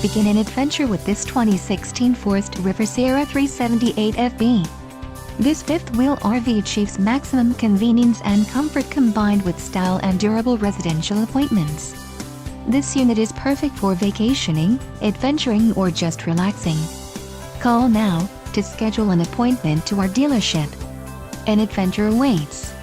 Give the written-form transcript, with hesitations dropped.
Begin an adventure with this 2016 Forest River Sierra 378 FB. This fifth-wheel RV achieves maximum convenience and comfort combined with style and durable residential appointments. This unit is perfect for vacationing, adventuring, or just relaxing. Call now to schedule an appointment to our dealership. An adventure awaits.